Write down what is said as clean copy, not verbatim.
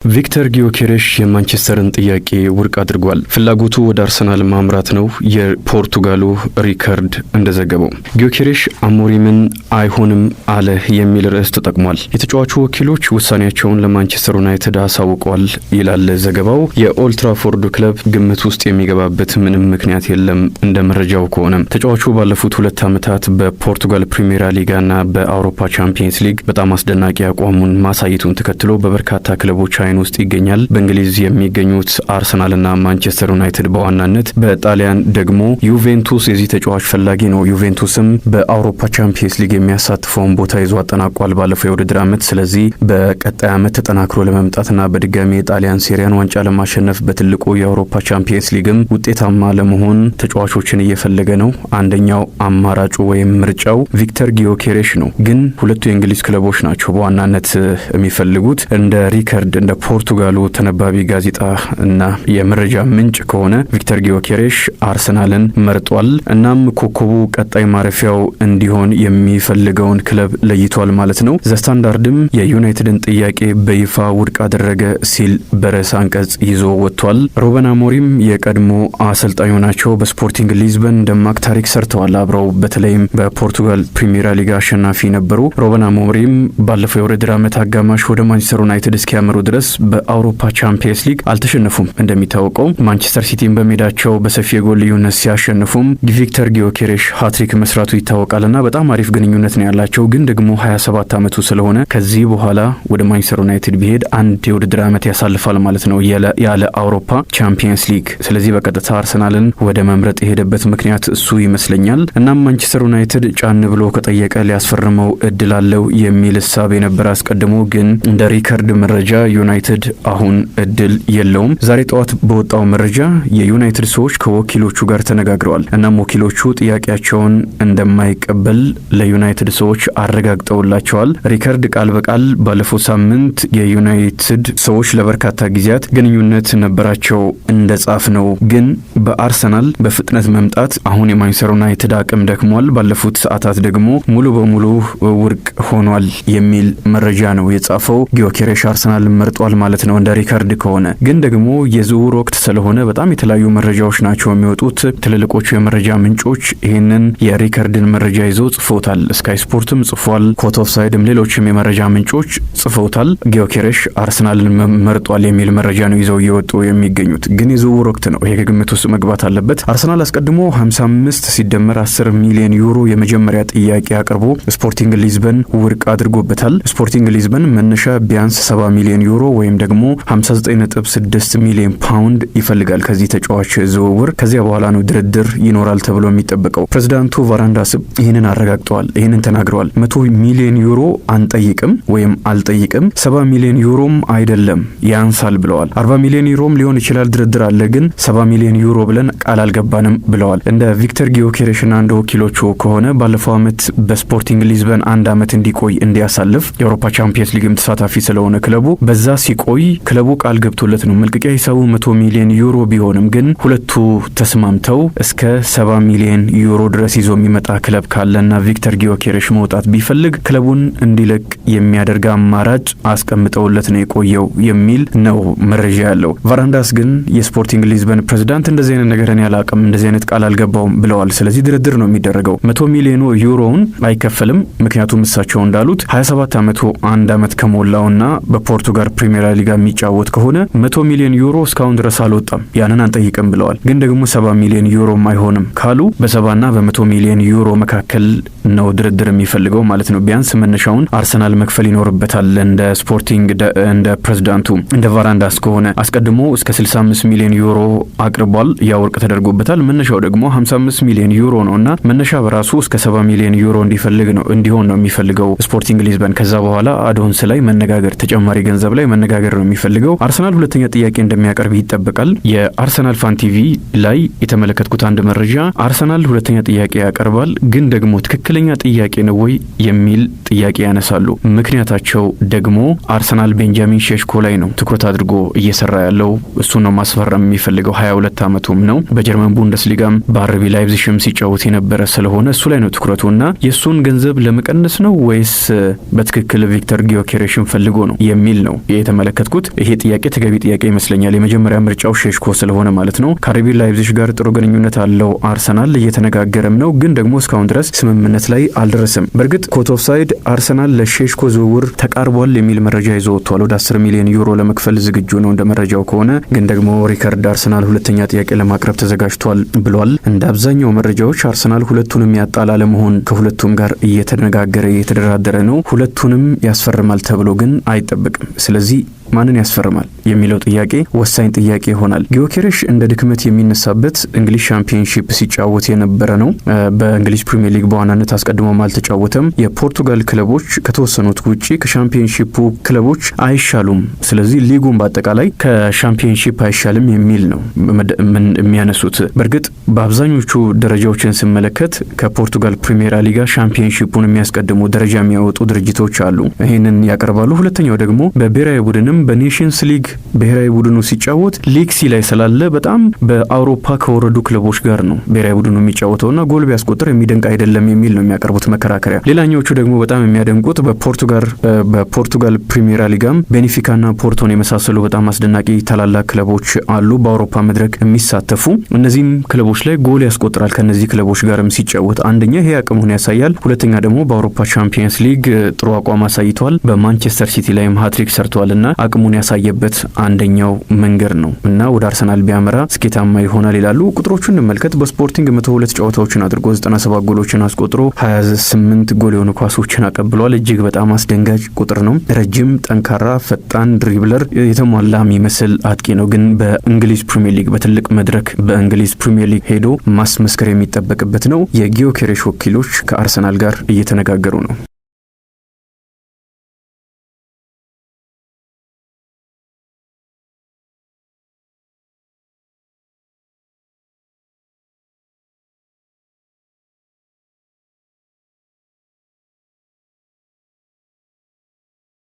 ቪክተር ጊዮኬሬሽ የማንቸስተርን ጥያቄ ውድቅ አድርጓል። ፍላጎቱ ወደ አርሰናል ማምራት ነው የፖርቱጋሉ ሪከርድ እንደዘገበው። ጊዮኬሬሽ አሞሪምን አይሆንም አለ የሚል ርዕስ ተጠቅሟል። የተጫዋቹ ወኪሎች ውሳኔያቸውን ለማንቸስተር ዩናይትድ አሳውቀዋል ይላል ዘገባው። የኦልትራፎርድ ክለብ ግምት ውስጥ የሚገባበት ምንም ምክንያት የለም። እንደ መረጃው ከሆነ ተጫዋቹ ባለፉት 2 ዓመታት በፖርቱጋል ፕሪሚየር ሊጋና በአውሮፓ ቻምፒየንስ ሊግ በጣም አስደናቂ አቋሙን ማሳየቱን ተከትሎ በበርካታ ክለቦች ውስጥ ይገኛል። በእንግሊዝ የሚገኙት አርሰናልና ማንቸስተር ዩናይትድ በዋናነት፣ በጣሊያን ደግሞ ዩቬንቱስ የዚህ ተጫዋች ፈላጊ ነው። ዩቬንቱስም በአውሮፓ ቻምፒየንስ ሊግ የሚያሳትፈውን ቦታ ይዞ አጠናቋል ባለፈው የውድድር ዓመት። ስለዚህ በቀጣይ ዓመት ተጠናክሮ ለመምጣትና በድጋሚ የጣሊያን ሴሪያን ዋንጫ ለማሸነፍ በትልቁ የአውሮፓ ቻምፒየንስ ሊግም ውጤታማ ለመሆን ተጫዋቾችን እየፈለገ ነው። አንደኛው አማራጩ ወይም ምርጫው ቪክተር ጊዮኬሬሽ ነው። ግን ሁለቱ የእንግሊዝ ክለቦች ናቸው በዋናነት የሚፈልጉት። እንደ ሪከርድ እንደ ፖርቱጋሉ ተነባቢ ጋዜጣ እና የመረጃ ምንጭ ከሆነ ቪክተር ጊዮኬሬሽ አርሰናልን መርጧል። እናም ኮከቡ ቀጣይ ማረፊያው እንዲሆን የሚፈልገውን ክለብ ለይቷል ማለት ነው። ዘስታንዳርድም የዩናይትድን ጥያቄ በይፋ ውድቅ አደረገ ሲል በርዕሰ አንቀጽ ይዞ ወጥቷል። ሩበን አሞሪም የቀድሞ አሰልጣኙ ናቸው። በስፖርቲንግ ሊዝበን ደማቅ ታሪክ ሰርተዋል አብረው። በተለይም በፖርቱጋል ፕሪሚየር ሊግ አሸናፊ ነበሩ። ሩበን አሞሪም ባለፈው የውድድር ዓመት አጋማሽ ወደ ማንቸስተር ዩናይትድ እስኪያመሩ ድረስ በአውሮፓ ቻምፒየንስ ሊግ አልተሸነፉም። እንደሚታወቀው ማንቸስተር ሲቲን በሜዳቸው በሰፊ የጎል ልዩነት ሲያሸንፉም ቪክተር ጊዮኬሬሽ ሃትሪክ መስራቱ ይታወቃልና በጣም አሪፍ ግንኙነት ነው ያላቸው። ግን ደግሞ 27 ዓመቱ ስለሆነ ከዚህ በኋላ ወደ ማንቸስተር ዩናይትድ ቢሄድ አንድ የውድድር ዓመት ያሳልፋል ማለት ነው ያለ አውሮፓ ቻምፒየንስ ሊግ። ስለዚህ በቀጥታ አርሰናልን ወደ መምረጥ የሄደበት ምክንያት እሱ ይመስለኛል። እናም ማንቸስተር ዩናይትድ ጫን ብሎ ከጠየቀ ሊያስፈርመው እድል አለው የሚል ሀሳብ የነበረ አስቀድሞ፣ ግን እንደ ሪከርድ መረጃ ዩናይትድ አሁን እድል የለውም። ዛሬ ጠዋት በወጣው መረጃ የዩናይትድ ሰዎች ከወኪሎቹ ጋር ተነጋግረዋል። እናም ወኪሎቹ ጥያቄያቸውን እንደማይቀበል ለዩናይትድ ሰዎች አረጋግጠውላቸዋል። ሪከርድ ቃል በቃል ባለፈው ሳምንት የዩናይትድ ሰዎች ለበርካታ ጊዜያት ግንኙነት ነበራቸው እንደጻፍ ነው። ግን በአርሰናል በፍጥነት መምጣት አሁን የማንቸስተር ዩናይትድ አቅም ደክሟል፣ ባለፉት ሰዓታት ደግሞ ሙሉ በሙሉ ውድቅ ሆኗል የሚል መረጃ ነው የጻፈው። ጊዮኬሬሽ አርሰናል መርጧል ማለት ነው እንደ ሪከርድ ከሆነ። ግን ደግሞ የዝውውር ወቅት ስለሆነ በጣም የተለያዩ መረጃዎች ናቸው የሚወጡት። ትልልቆቹ የመረጃ ምንጮች ይህንን የሪከርድን መረጃ ይዘው ጽፈውታል። ስካይ ስፖርትም ጽፏል፣ ኮት ኦፍ ሳይድም ሌሎችም የመረጃ ምንጮች ጽፈውታል። ጊዮኬሬሽ አርሰናልን መርጧል የሚል መረጃ ነው ይዘው እየወጡ የሚገኙት። ግን የዝውውር ወቅት ነው፣ ይሄ ከግምት ውስጥ መግባት አለበት። አርሰናል አስቀድሞ 55 ሲደመር 10 ሚሊዮን ዩሮ የመጀመሪያ ጥያቄ አቅርቦ ስፖርቲንግ ሊዝበን ውድቅ አድርጎበታል። ስፖርቲንግ ሊዝበን መነሻ ቢያንስ 70 ሚሊዮን ዩሮ ወይም ደግሞ 59.6 ሚሊዮን ፓውንድ ይፈልጋል ከዚህ ተጫዋች ዝውውር። ከዚያ በኋላ ነው ድርድር ይኖራል ተብሎ የሚጠበቀው። ፕሬዝዳንቱ ቫራንዳስ ይህንን አረጋግጠዋል፣ ይህንን ተናግረዋል። 100 ሚሊዮን ዩሮ አንጠይቅም ወይም አልጠይቅም፣ 70 ሚሊዮን ዩሮም አይደለም ያንሳል ብለዋል። 40 ሚሊዮን ዩሮም ሊሆን ይችላል፣ ድርድር አለ፣ ግን 70 ሚሊዮን ዩሮ ብለን ቃል አልገባንም ብለዋል። እንደ ቪክተር ጊዮኬሬሽና እንደ ወኪሎቹ ከሆነ ባለፈው ዓመት በስፖርቲንግ ሊዝበን 1 ዓመት እንዲቆይ እንዲያሳልፍ የአውሮፓ ቻምፒየንስ ሊግም ተሳታፊ ስለሆነ ክለቡ በዛ ሲቆይ ክለቡ ቃል ገብቶለት ነው። መልቀቂያ ሂሳቡ 100 ሚሊዮን ዩሮ ቢሆንም ግን ሁለቱ ተስማምተው እስከ 70 ሚሊዮን ዩሮ ድረስ ይዞ የሚመጣ ክለብ ካለና ቪክተር ጊዮኬሬሽ መውጣት ቢፈልግ ክለቡን እንዲለቅ የሚያደርግ አማራጭ አስቀምጠውለት ነው የቆየው የሚል ነው መረጃ ያለው። ቫራንዳስ ግን የስፖርቲንግ ሊዝበን ፕሬዝዳንት እንደዚህ አይነት ነገር እኔ አላቅም፣ እንደዚህ አይነት ቃል አልገባውም ብለዋል። ስለዚህ ድርድር ነው የሚደረገው። 100 ሚሊዮን ዩሮውን አይከፈልም። ምክንያቱም እሳቸው እንዳሉት 27 ዓመቱ 1 ዓመት ከሞላውና በፖርቱጋል ፕሪሚየር ሊጋ የሚጫወት ከሆነ 100 ሚሊዮን ዩሮ እስካሁን ድረስ አልወጣም፣ ያንን አንጠይቅም ብለዋል። ግን ደግሞ 70 ሚሊዮን ዩሮም አይሆንም ካሉ በ70ና በ100 ሚሊዮን ዩሮ መካከል ነው ድርድር የሚፈልገው ማለት ነው። ቢያንስ መነሻውን አርሰናል መክፈል ይኖርበታል። እንደ ስፖርቲንግ እንደ ፕሬዝዳንቱ እንደ ቫራንዳስ ከሆነ አስቀድሞ እስከ 65 ሚሊዮን ዩሮ አቅርቧል፣ ያ ውድቅ ተደርጎበታል። መነሻው ደግሞ 55 ሚሊዮን ዩሮ ነውና መነሻ በራሱ እስከ 70 ሚሊዮን ዩሮ እንዲሆን ነው የሚፈልገው ስፖርቲንግ ሊዝበን። ከዛ በኋላ አዶንስ ላይ መነጋገር፣ ተጨማሪ ገንዘብ ላይ መነጋገር ነው የሚፈልገው። አርሰናል ሁለተኛ ጥያቄ እንደሚያቀርብ ይጠበቃል። የአርሰናል ፋን ቲቪ ላይ የተመለከትኩት አንድ መረጃ አርሰናል ሁለተኛ ጥያቄ ያቀርባል፣ ግን ደግሞ ትክክለኛ ትክክለኛ ጥያቄ ነው ወይ የሚል ጥያቄ ያነሳሉ። ምክንያታቸው ደግሞ አርሰናል ቤንጃሚን ሼሽኮ ላይ ነው ትኩረት አድርጎ እየሰራ ያለው። እሱ ነው ማስፈረም የሚፈልገው። 22 ዓመቱም ነው። በጀርመን ቡንደስሊጋም በአርቢ ላይፕዚግም ሲጫወት የነበረ ስለሆነ እሱ ላይ ነው ትኩረቱና የሱን ገንዘብ ለመቀነስ ነው ወይስ በትክክል ቪክተር ጊዮኬሬሽን ፈልጎ ነው የሚል ነው የተመለከትኩት። ይሄ ጥያቄ ተገቢ ጥያቄ ይመስለኛል። የመጀመሪያ ምርጫው ሼሽኮ ስለሆነ ማለት ነው። ከአርቢ ላይፕዚግ ጋር ጥሩ ግንኙነት አለው አርሰናል፣ እየተነጋገረም ነው፣ ግን ደግሞ እስካሁን ድረስ ስምምነት ላይ አልደረሰም። በእርግጥ ኮት ኦፍ ሳይድ አርሰናል ለሼሽኮ ዝውውር ተቃርቧል የሚል መረጃ ይዞ ወጥቷል። ወደ 10 ሚሊዮን ዩሮ ለመክፈል ዝግጁ ነው እንደ መረጃው ከሆነ። ግን ደግሞ ሪከርድ አርሰናል ሁለተኛ ጥያቄ ለማቅረብ ተዘጋጅቷል ብሏል። እንደ አብዛኛው መረጃዎች አርሰናል ሁለቱንም ያጣላ ለመሆን ከሁለቱም ጋር እየተነጋገረ እየተደራደረ ነው። ሁለቱንም ያስፈርማል ተብሎ ግን አይጠበቅም። ስለዚህ ማንን ያስፈርማል የሚለው ጥያቄ ወሳኝ ጥያቄ ይሆናል። ጊዮኬሬሽ እንደ ድክመት የሚነሳበት እንግሊዝ ሻምፒዮንሺፕ ሲጫወት የነበረ ነው። በእንግሊዝ ፕሪሚየር ሊግ በዋናነት አስቀድሞም አልተጫወተም። የፖርቱጋል ክለቦች ከተወሰኑት ውጪ ከሻምፒዮንሺፑ ክለቦች አይሻሉም። ስለዚህ ሊጉን በአጠቃላይ ከሻምፒዮንሺፕ አይሻልም የሚል ነው የሚያነሱት። በእርግጥ በአብዛኞቹ ደረጃዎችን ስመለከት ከፖርቱጋል ፕሪሚየር ሊጋ ሻምፒዮንሺፑን የሚያስቀድሙ ደረጃ የሚያወጡ ድርጅቶች አሉ። ይህንን ያቀርባሉ። ሁለተኛው ደግሞ በብሔራዊ ቡድንም በኔሽንስ ሊግ ብሔራዊ ቡድኑ ሲጫወት ሊግ ሲ ላይ ስላለ በጣም በአውሮፓ ከወረዱ ክለቦች ጋር ነው ብሔራዊ ቡድኑ የሚጫወተውና ጎል ቢያስቆጥር የሚደንቅ አይደለም የሚል ነው የሚያቀርቡት መከራከሪያ። ሌላኛዎቹ ደግሞ በጣም የሚያደንቁት በፖርቱጋል ፕሪሚየር ሊጋም ቤኔፊካና ፖርቶን የመሳሰሉ በጣም አስደናቂ ታላላቅ ክለቦች አሉ በአውሮፓ መድረክ የሚሳተፉ። እነዚህም ክለቦች ላይ ጎል ያስቆጥራል ከነዚህ ክለቦች ጋርም ሲጫወት። አንደኛ ይሄ አቅሙን ያሳያል። ሁለተኛ ደግሞ በአውሮፓ ቻምፒየንስ ሊግ ጥሩ አቋም አሳይቷል። በማንቸስተር ሲቲ ላይም ሃትሪክ ሰርቷልና አቅሙን ያሳየበት አንደኛው መንገድ ነው እና ወደ አርሰናል ቢያመራ ስኬታማ ይሆናል ይላሉ። ቁጥሮቹን እንመልከት። በስፖርቲንግ 102 ጨዋታዎችን አድርጎ 97 ጎሎችን አስቆጥሮ 28 ጎል የሆኑ ኳሶችን አቀብሏል። እጅግ በጣም አስደንጋጭ ቁጥር ነው። ረጅም፣ ጠንካራ፣ ፈጣን ድሪብለር፣ የተሟላ የሚመስል አጥቂ ነው። ግን በእንግሊዝ ፕሪሚየር ሊግ በትልቅ መድረክ በእንግሊዝ ፕሪሚየር ሊግ ሄዶ ማስመስከር የሚጠበቅበት ነው። የጊዮኬሬሽ ወኪሎች ከአርሰናል ጋር እየተነጋገሩ ነው።